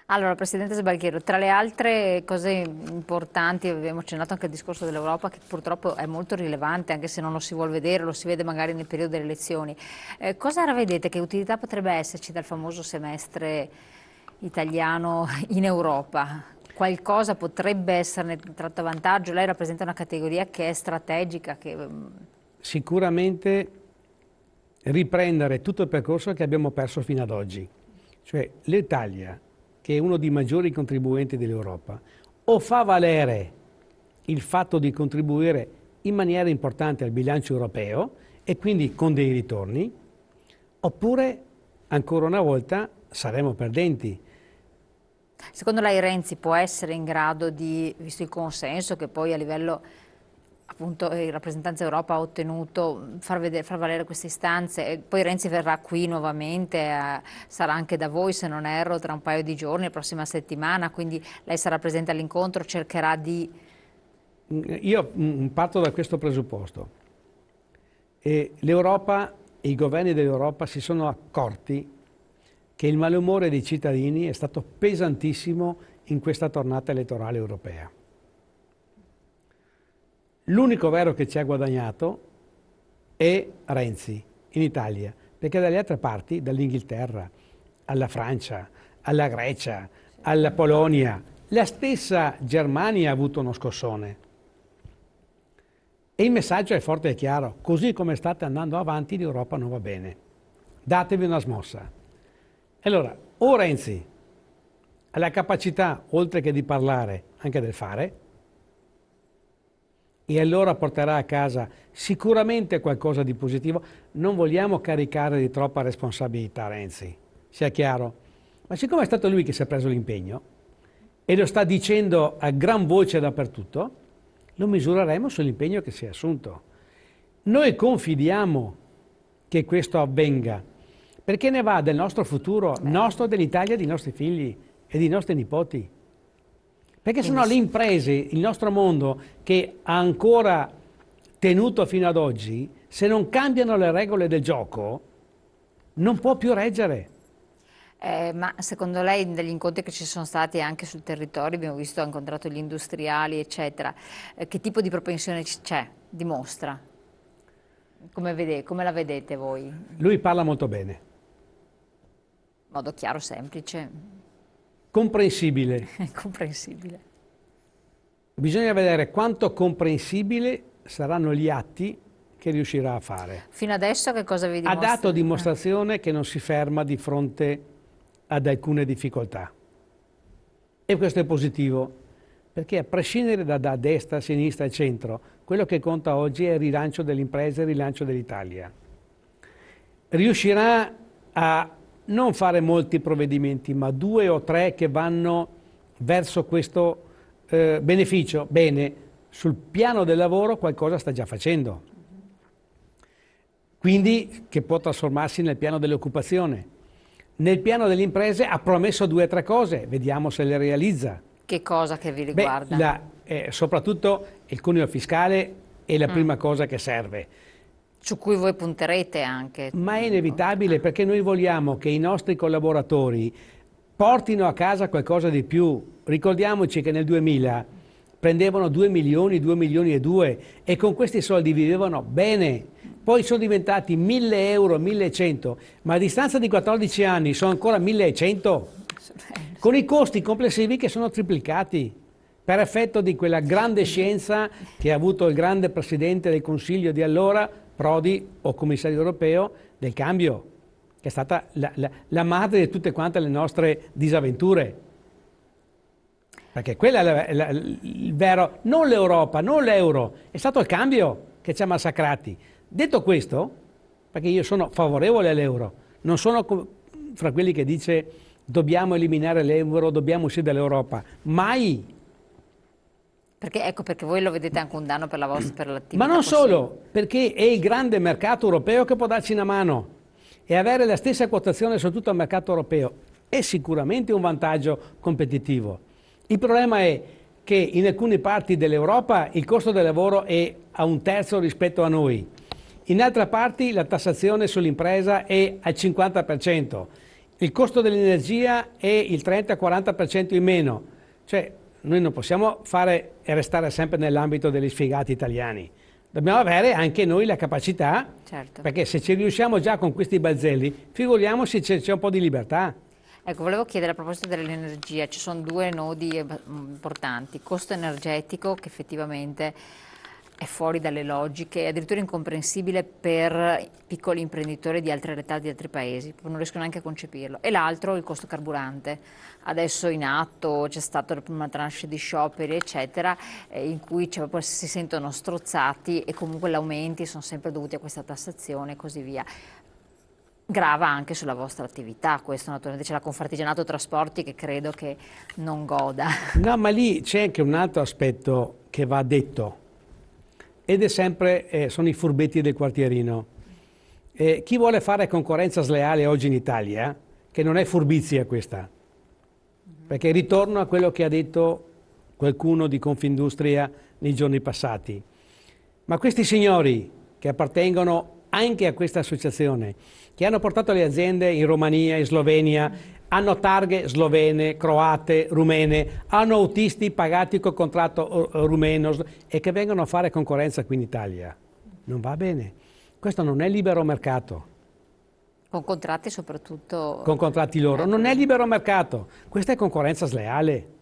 Allora, Presidente Sbarchiero, tra le altre cose importanti, abbiamo accennato anche al discorso dell'Europa, che purtroppo è molto rilevante, anche se non lo si vuol vedere, lo si vede magari nel periodo delle elezioni. Cosa vedete, che utilità potrebbe esserci dal famoso semestre italiano in Europa? Qualcosa potrebbe esserne tratto vantaggio? Lei rappresenta una categoria che è strategica, che... Sicuramente riprendere tutto il percorso che abbiamo perso fino ad oggi. Cioè l'Italia, che è uno dei maggiori contribuenti dell'Europa, o fa valere il fatto di contribuire in maniera importante al bilancio europeo e quindi con dei ritorni, oppure ancora una volta saremo perdenti. Secondo lei Renzi può essere in grado di, visto il consenso che poi a livello appunto in rappresentanza Europa ha ottenuto, far valere queste istanze, e poi Renzi verrà qui nuovamente, sarà anche da voi se non erro tra un paio di giorni, la prossima settimana, quindi lei sarà presente all'incontro, cercherà di... Io parto da questo presupposto. L'Europa e i governi dell'Europa si sono accorti che il malumore dei cittadini è stato pesantissimo in questa tornata elettorale europea. L'unico vero che ci ha guadagnato è Renzi in Italia, perché dalle altre parti, dall'Inghilterra alla Francia, alla Grecia, alla Polonia, la stessa Germania ha avuto uno scossone. E il messaggio è forte e chiaro: così come state andando avanti l'Europa non va bene, datevi una smossa. Allora, o Renzi ha la capacità, oltre che di parlare, anche del fare, e allora porterà a casa sicuramente qualcosa di positivo. Non vogliamo caricare di troppa responsabilità Renzi, sia chiaro, ma siccome è stato lui che si è preso l'impegno e lo sta dicendo a gran voce dappertutto, lo misureremo sull'impegno che si è assunto. Noi confidiamo che questo avvenga, perché ne va del nostro futuro, nostro, dell'Italia, dei nostri figli e dei nostri nipoti. Perché sennò le imprese, il nostro mondo che ha ancora tenuto fino ad oggi, se non cambiano le regole del gioco, non può più reggere. Ma secondo lei degli incontri che ci sono stati anche sul territorio, abbiamo visto, ha incontrato gli industriali, eccetera, che tipo di propensione c'è, dimostra? Come la vedete voi? In Lui parla molto bene, modo chiaro, semplice, comprensibile. comprensibile. Bisogna vedere quanto comprensibile saranno gli atti che riuscirà a fare. Fino adesso che cosa vi Ha dimostra? dato dimostrazione che non si ferma di fronte ad alcune difficoltà. E questo è positivo, perché a prescindere da destra, sinistra e centro, quello che conta oggi è il rilancio delle imprese, il rilancio dell'Italia. Riuscirà a non fare molti provvedimenti, ma 2 o 3 che vanno verso questo beneficio. Bene, sul piano del lavoro qualcosa sta già facendo. Quindi che può trasformarsi nel piano dell'occupazione. Nel piano delle imprese ha promesso 2 o 3 cose, vediamo se le realizza. Che cosa che vi riguarda? Soprattutto il cuneo fiscale è la prima cosa che serve. Su cui voi punterete anche. Ma è inevitabile, perché noi vogliamo che i nostri collaboratori portino a casa qualcosa di più. Ricordiamoci che nel 2000 prendevano 2 milioni, 2 milioni e 2 e con questi soldi vivevano bene. Poi sono diventati 1.000 euro, 1.100, ma a distanza di 14 anni sono ancora 1.100, con i costi complessivi che sono triplicati, per effetto di quella grande scienza che ha avuto il grande Presidente del Consiglio di allora, Prodi, o Commissario europeo, del cambio, che è stata la madre di tutte quante le nostre disavventure. Perché quella è il vero, non l'Europa, non l'euro, è stato il cambio che ci ha massacrati. Detto questo, perché io sono favorevole all'euro, non sono fra quelli che dice dobbiamo eliminare l'euro, dobbiamo uscire dall'Europa, mai. Perché, ecco, perché voi lo vedete anche un danno per la vostra, per l'attività. Ma non solo, perché è il grande mercato europeo che può darci una mano e avere la stessa quotazione su tutto il mercato europeo è sicuramente un vantaggio competitivo. Il problema è che in alcune parti dell'Europa il costo del lavoro è a 1/3 rispetto a noi. In altre parti la tassazione sull'impresa è al 50%. il costo dell'energia è il 30-40% in meno. Cioè, noi non possiamo fare e restare sempre nell'ambito degli sfigati italiani. Dobbiamo avere anche noi la capacità, Certo. perché se ci riusciamo già con questi balzelli, figuriamoci se c'è un po' di libertà. Ecco, volevo chiedere a proposito dell'energia, ci sono due nodi importanti, costo energetico che effettivamente è fuori dalle logiche, è addirittura incomprensibile per piccoli imprenditori di altre realtà, di altri paesi, non riescono neanche a concepirlo, e l'altro il costo carburante. Adesso in atto c'è stata la prima tranche di scioperi eccetera, in cui proprio si sentono strozzati e comunque gli aumenti sono sempre dovuti a questa tassazione e così via. Grava anche sulla vostra attività, questo naturalmente c'è la Confartigianato Trasporti che credo che non goda. No, ma lì c'è anche un altro aspetto che va detto, ed è sempre, sono i furbetti del quartierino. Chi vuole fare concorrenza sleale oggi in Italia, che non è furbizia questa, perché ritorno a quello che ha detto qualcuno di Confindustria nei giorni passati, ma questi signori che appartengono anche a questa associazione, che hanno portato le aziende in Romania, in Slovenia, hanno targhe slovene, croate, rumene, hanno autisti pagati col contratto rumeno e che vengono a fare concorrenza qui in Italia. Non va bene. Questo non è libero mercato. Con contratti soprattutto... Con contratti loro. Non è libero mercato. Questa è concorrenza sleale.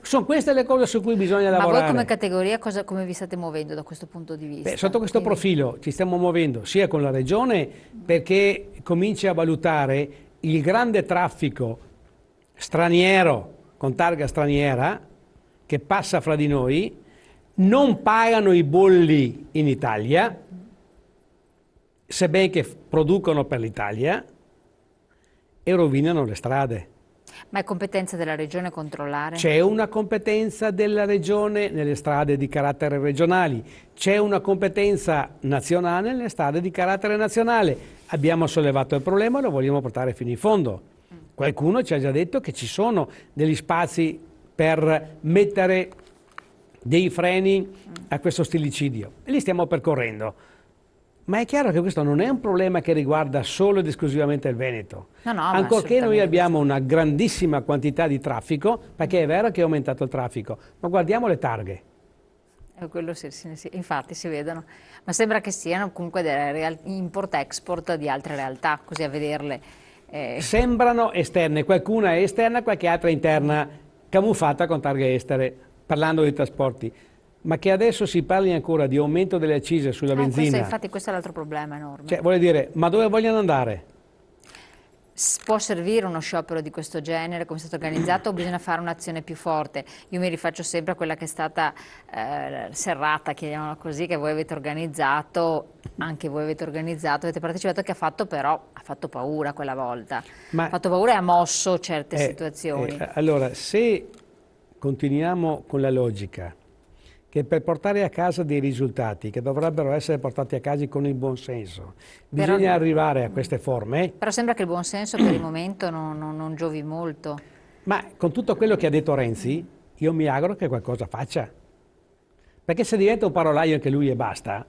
Sono queste le cose su cui bisogna lavorare. Ma voi come categoria come vi state muovendo da questo punto di vista? Beh, sotto questo profilo ci stiamo muovendo sia con la Regione perché comincia a valutare il grande traffico straniero con targa straniera che passa fra di noi, non pagano i bolli in Italia, sebbene che producono per l'Italia, e rovinano le strade. Ma è competenza della Regione controllare? C'è una competenza della Regione nelle strade di carattere regionali, c'è una competenza nazionale nelle strade di carattere nazionale. Abbiamo sollevato il problema e lo vogliamo portare fino in fondo. Qualcuno ci ha già detto che ci sono degli spazi per mettere dei freni a questo stillicidio e li stiamo percorrendo. Ma è chiaro che questo non è un problema che riguarda solo ed esclusivamente il Veneto. No, Ancorché noi abbiamo una grandissima quantità di traffico, perché è vero che è aumentato il traffico, ma guardiamo le targhe. Quello sì, infatti si vedono, ma sembra che siano comunque delle import-export di altre realtà, così a vederle. Sembrano esterne, qualcuna è esterna, qualche altra è interna, camuffata con targhe estere, parlando di trasporti. Ma che adesso si parli ancora di aumento delle accise sulla benzina. Infatti questo è l'altro problema enorme. Cioè, vuole dire, ma dove vogliono andare? Può servire uno sciopero di questo genere, come è stato organizzato, o bisogna fare un'azione più forte? Io mi rifaccio sempre a quella che è stata serrata, chiamiamola così, che voi avete organizzato, anche voi avete organizzato, avete partecipato, che ha fatto paura quella volta. Ha fatto paura e ha mosso certe situazioni. Allora, se continuiamo con la logica che per portare a casa dei risultati che dovrebbero essere portati a casa con il buon senso, bisogna arrivare a queste forme. Però sembra che il buon senso per il momento non giovi molto. Ma con tutto quello che ha detto Renzi, io mi auguro che qualcosa faccia. Perché se diventa un parolaio anche lui e basta,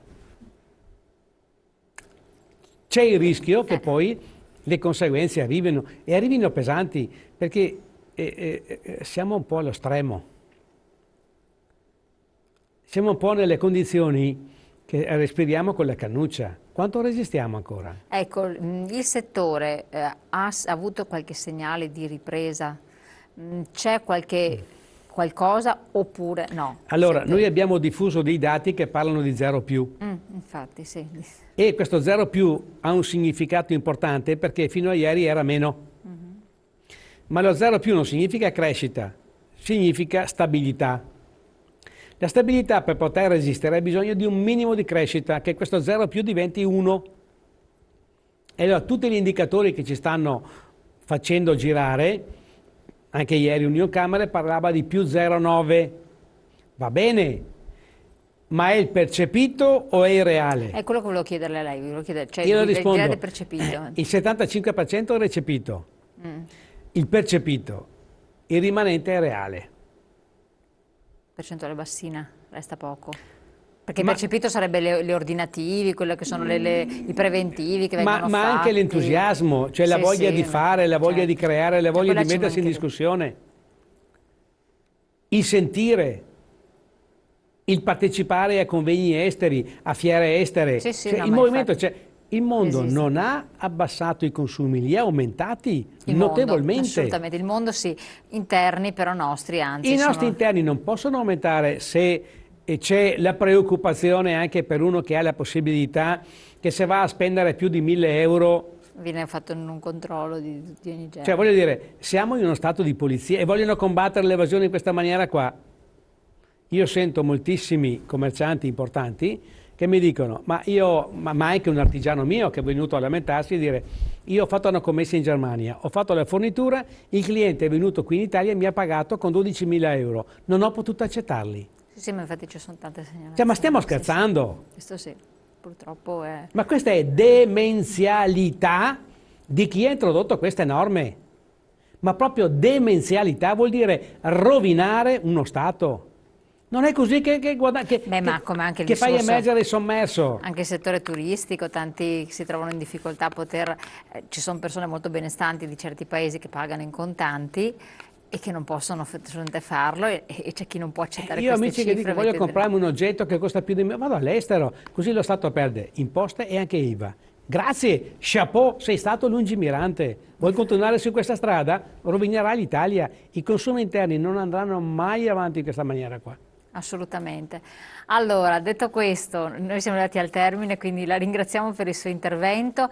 c'è il rischio che poi le conseguenze arrivino, e arrivino pesanti, perché siamo un po' allo stremo. Siamo un po' nelle condizioni che respiriamo con la cannuccia. Quanto resistiamo ancora? Ecco, il settore ha avuto qualche segnale di ripresa? C'è qualcosa oppure no? Allora, noi abbiamo diffuso dei dati che parlano di 0+. Infatti, sì. E questo 0+ ha un significato importante perché fino a ieri era meno. Ma lo 0+ non significa crescita, significa stabilità. La stabilità per poter resistere ha bisogno di un minimo di crescita, che questo 0+ diventi 1. E allora tutti gli indicatori che ci stanno facendo girare, anche ieri Unioncamere parlava di più 0,9, va bene, ma è il percepito o è il reale? È quello che volevo chiederle a lei, cioè io rispondo, del percepito. Il 75% è il recepito, il percepito, il rimanente è reale. Percentuale bassina, resta poco. Perché il percepito sarebbe le ordinativi, quello che sono i preventivi che vengono fatti. Ma anche l'entusiasmo, cioè la voglia di fare, la voglia di creare, la voglia di mettersi in discussione. Il sentire, il partecipare a convegni esteri, a fiere estere. Il movimento c'è. Il mondo non ha abbassato i consumi, li ha aumentati notevolmente. Assolutamente, il mondo sì, interni però nostri, anzi. I nostri interni non possono aumentare se c'è la preoccupazione anche per uno che ha la possibilità che se va a spendere più di 1.000 euro... Viene fatto in un controllo di ogni genere. Cioè voglio dire, siamo in uno stato di polizia e vogliono combattere l'evasione in questa maniera qua. Io sento moltissimi commercianti importanti che mi dicono, ma anche un artigiano mio che è venuto a lamentarsi e dire, io ho fatto una commessa in Germania, ho fatto la fornitura, il cliente è venuto qui in Italia e mi ha pagato con 12.000 euro, non ho potuto accettarli. Sì, ma infatti ci sono tante segnalazioni. Cioè, ma stiamo scherzando? Sì. Questo sì, purtroppo è... Ma questa è demenzialità di chi ha introdotto queste norme. Ma proprio demenzialità vuol dire rovinare uno Stato. Non è così che fai emergere il sommerso. Anche il settore turistico, tanti si trovano in difficoltà a poter... ci sono persone molto benestanti di certi paesi che pagano in contanti e che non possono assolutamente farlo e c'è chi non può accettare queste amici cifre. Che dico, voglio comprarmi un oggetto che costa più di me, vado all'estero, così lo Stato perde imposte e anche IVA. Grazie, chapeau, sei stato lungimirante. Vuoi continuare su questa strada? Rovinerai l'Italia. I consumi interni non andranno mai avanti in questa maniera qua. Assolutamente. Allora, detto questo, noi siamo arrivati al termine, quindi la ringraziamo per il suo intervento.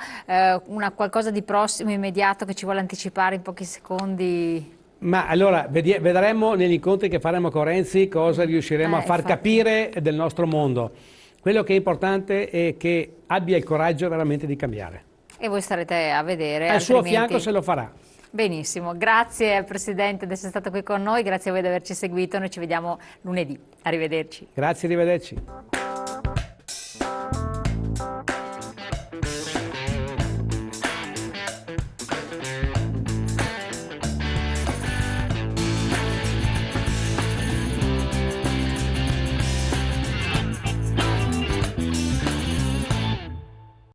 Qualcosa di prossimo, immediato, che ci vuole anticipare in pochi secondi? Ma allora, vedremo negli incontri che faremo con Renzi cosa riusciremo a far capire del nostro mondo. Quello che è importante è che abbia il coraggio veramente di cambiare. E voi starete a vedere. Al suo fianco se lo farà. Benissimo, grazie Presidente di essere stato qui con noi, grazie a voi di averci seguito, noi ci vediamo lunedì. Arrivederci. Grazie, arrivederci.